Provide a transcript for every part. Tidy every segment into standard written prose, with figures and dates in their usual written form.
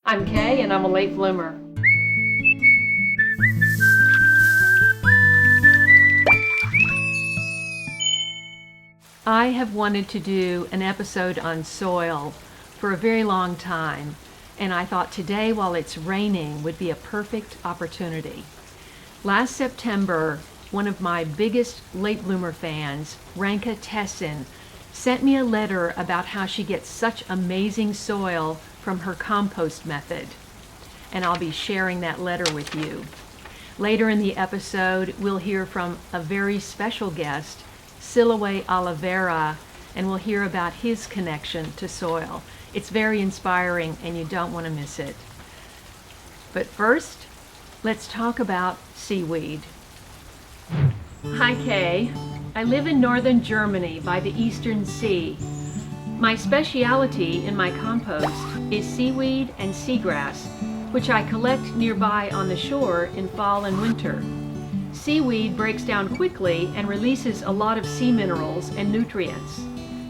I'm Kaye and I'm a late bloomer. I have wanted to do an episode on soil for a very long time, and I thought today, while it's raining, would be a perfect opportunity. Last September, one of my biggest late bloomer fans, Ranka Tessin, sent me a letter about how she gets such amazing soil from her compost method, and I'll be sharing that letter with you. Later in the episode, we'll hear from a very special guest, Siloe Oliveira, and we'll hear about his connection to soil. It's very inspiring and you don't want to miss it. But first, let's talk about seaweed. Hi Kaye. I live in northern Germany by the Eastern Sea. My speciality in my compost is seaweed and seagrass, which I collect nearby on the shore in fall and winter. Seaweed breaks down quickly and releases a lot of sea minerals and nutrients.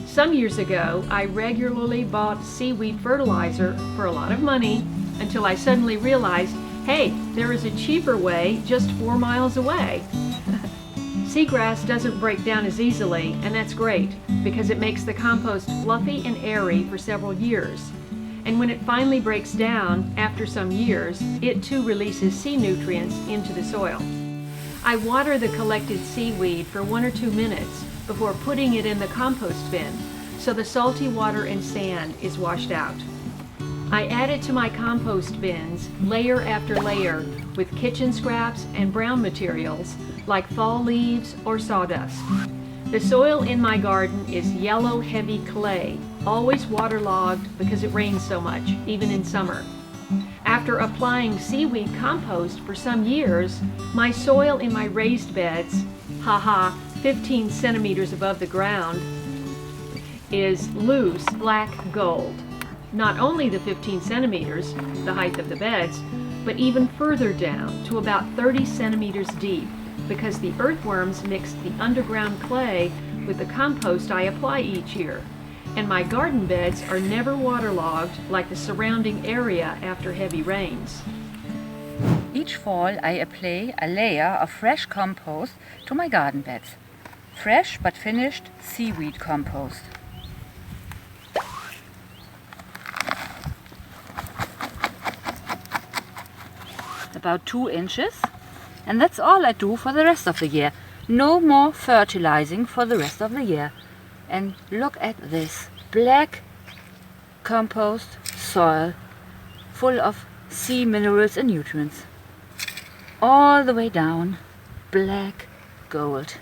Some years ago, I regularly bought seaweed fertilizer for a lot of money until I suddenly realized, hey, there is a cheaper way just 4 miles away. Seagrass doesn't break down as easily, and that's great because it makes the compost fluffy and airy for several years. And when it finally breaks down after some years, it too releases sea nutrients into the soil. I water the collected seaweed for 1 or 2 minutes before putting it in the compost bin, so the salty water and sand is washed out. I add it to my compost bins layer after layer with kitchen scraps and brown materials like fall leaves or sawdust. The soil in my garden is yellow heavy clay, always waterlogged because it rains so much, even in summer. After applying seaweed compost for some years, my soil in my raised beds, 15 centimeters above the ground, is loose black gold. Not only the 15 centimeters, the height of the beds, but even further down to about 30 centimeters deep, because the earthworms mix the underground clay with the compost I apply each year. And my garden beds are never waterlogged like the surrounding area after heavy rains. Each fall I apply a layer of fresh compost to my garden beds. Fresh but finished seaweed compost. About 2 inches, and that's all I do for the rest of the year. No more fertilizing for the rest of the year. And look at this black compost soil full of sea minerals and nutrients. All the way down, black gold.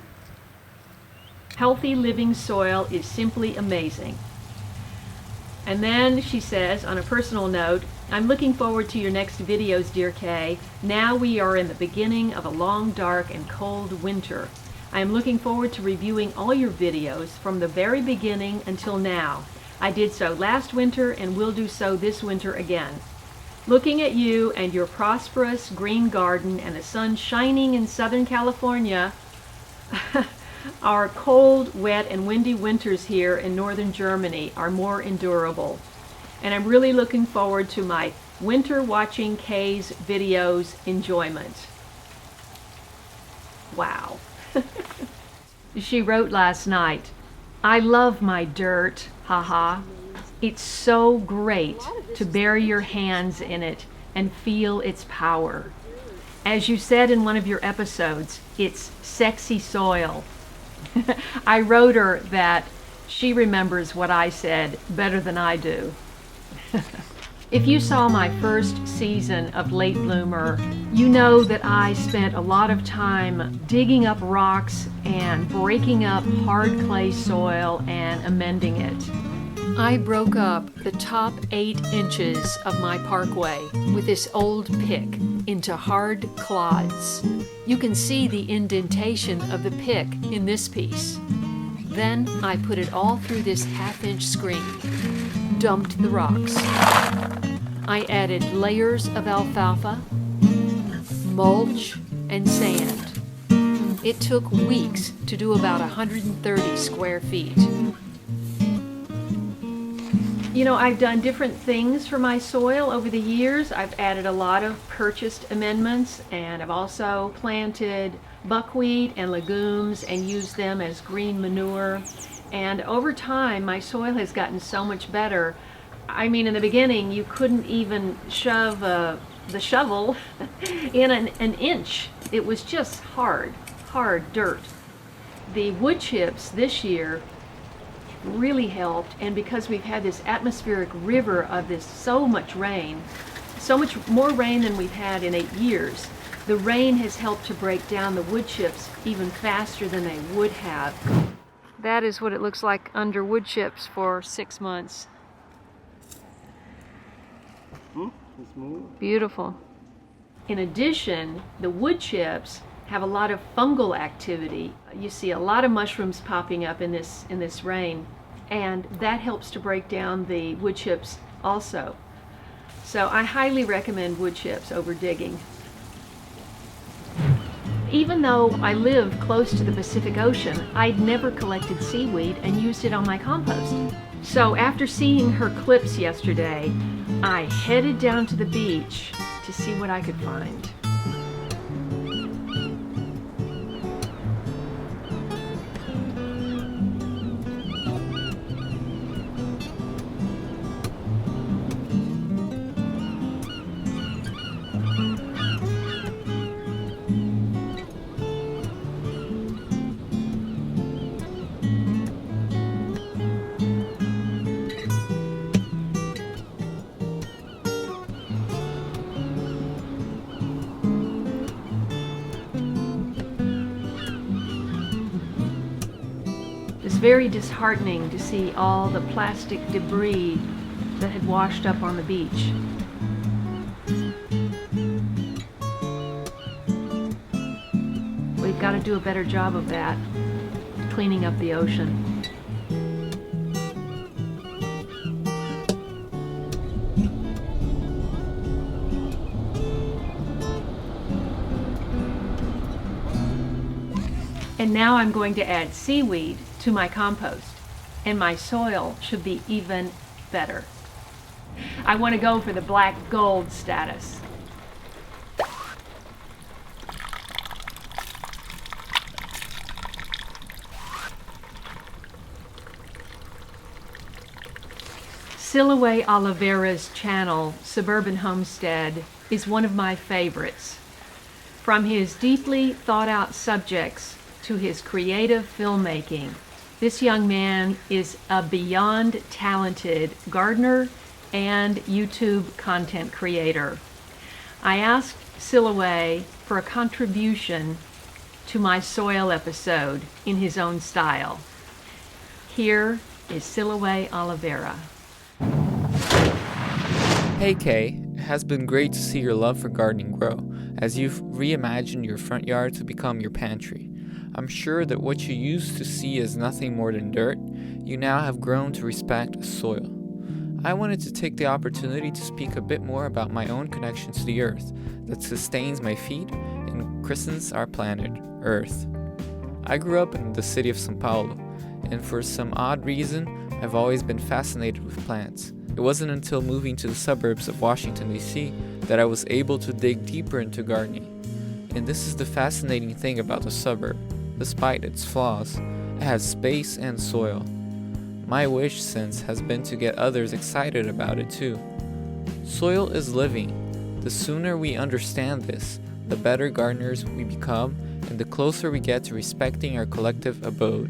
Healthy living soil is simply amazing. And then she says, on a personal note, I'm looking forward to your next videos, dear Kaye. Now we are in the beginning of a long, dark, and cold winter. I am looking forward to reviewing all your videos from the very beginning until now. I did so last winter and will do so this winter again. Looking at you and your prosperous green garden and the sun shining in Southern California, our cold, wet, and windy winters here in northern Germany are more endurable. And I'm really looking forward to my winter watching Kaye's videos enjoyment. Wow. She wrote last night, I love my dirt, It's so great to bury your hands in it and feel its power. As you said in one of your episodes, it's sexy soil. I wrote her that she remembers what I said better than I do. If you saw my first season of Late Bloomer, you know that I spent a lot of time digging up rocks and breaking up hard clay soil and amending it. I broke up the top 8 inches of my parkway with this old pick into hard clods. You can see the indentation of the pick in this piece. Then I put it all through this 1/2-inch screen, dumped the rocks. I added layers of alfalfa, mulch, and sand. It took weeks to do about 130 square feet. You know, I've done different things for my soil over the years. I've added a lot of purchased amendments, and I've also planted buckwheat and legumes and used them as green manure. And over time, my soil has gotten so much better. I mean, in the beginning, you couldn't even shove the shovel in an inch. It was just hard dirt. The wood chips this year really helped, and because we've had this atmospheric river of this so much rain, so much more rain than we've had in 8 years, the rain has helped to break down the wood chips even faster than they would have. That is what it looks like under wood chips for 6 months. Beautiful. In addition, the wood chips have a lot of fungal activity. You see a lot of mushrooms popping up in this rain, and that helps to break down the wood chips also. So I highly recommend wood chips over digging. Even though I live close to the Pacific Ocean, I'd never collected seaweed and used it on my compost. So after seeing her clips yesterday, I headed down to the beach to see what I could find. It's very disheartening to see all the plastic debris that had washed up on the beach. We've got to do a better job of that, cleaning up the ocean. And now I'm going to add seaweed to my compost, and my soil should be even better. I want to go for the black gold status. Siloe Oliveira's channel, Suburban Homestead, is one of my favorites. From his deeply thought out subjects to his creative filmmaking, this young man is a beyond talented gardener and YouTube content creator. I asked Siloe for a contribution to my soil episode in his own style. Here is Siloe Oliveira. Hey Kaye, it has been great to see your love for gardening grow as you've reimagined your front yard to become your pantry. I'm sure that what you used to see as nothing more than dirt, you now have grown to respect soil. I wanted to take the opportunity to speak a bit more about my own connection to the earth that sustains my feet and christens our planet, Earth. I grew up in the city of São Paulo, and for some odd reason, I've always been fascinated with plants. It wasn't until moving to the suburbs of Washington, D.C. that I was able to dig deeper into gardening. And this is the fascinating thing about the suburb. Despite its flaws, it has space and soil. My wish since has been to get others excited about it too. Soil is living. The sooner we understand this, the better gardeners we become and the closer we get to respecting our collective abode.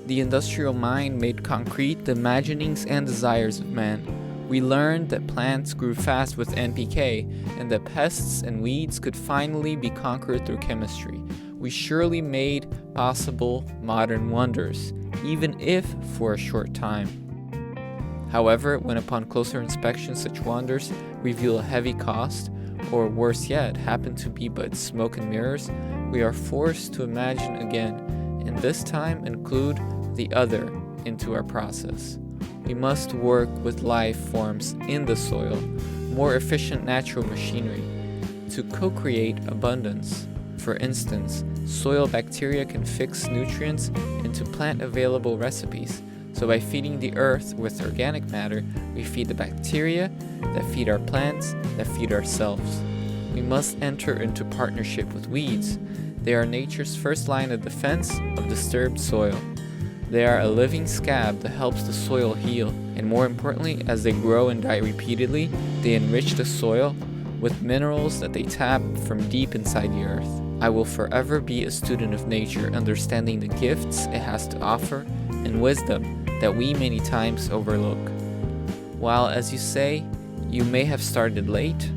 The industrial mind made concrete the imaginings and desires of man. We learned that plants grew fast with NPK and that pests and weeds could finally be conquered through chemistry. We surely made possible modern wonders, even if for a short time. However, when upon closer inspection such wonders reveal a heavy cost, or worse yet, happen to be but smoke and mirrors, we are forced to imagine again, and this time include the other into our process. We must work with life forms in the soil, more efficient natural machinery, to co-create abundance. For instance, soil bacteria can fix nutrients into plant-available recipes, So by feeding the earth with organic matter, we feed the bacteria that feed our plants, that feed ourselves. We must enter into partnership with weeds. They are nature's first line of defense of disturbed soil. They are a living scab that helps the soil heal, and more importantly, as they grow and die repeatedly, they enrich the soil with minerals that they tap from deep inside the earth. I will forever be a student of nature, understanding the gifts it has to offer and wisdom that we many times overlook. While, as you say, you may have started late,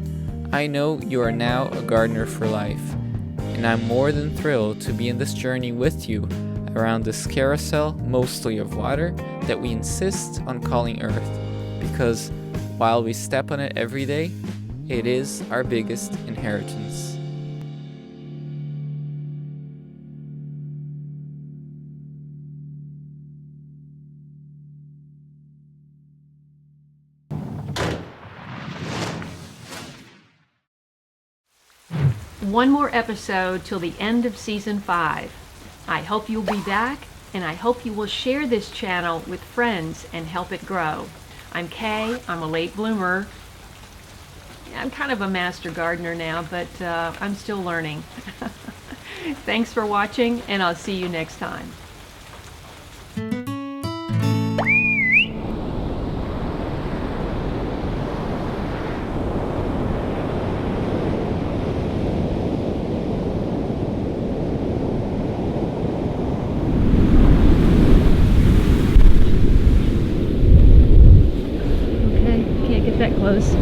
I know you are now a gardener for life, and I'm more than thrilled to be in this journey with you around this carousel, mostly of water, that we insist on calling Earth, because while we step on it every day, it is our biggest inheritance. One more episode till the end of season 5. I hope you'll be back, and I hope you will share this channel with friends and help it grow. I'm Kaye. I'm a late bloomer. I'm kind of a master gardener now, but I'm still learning. Thanks for watching, and I'll see you next time. Okay, can't get that close.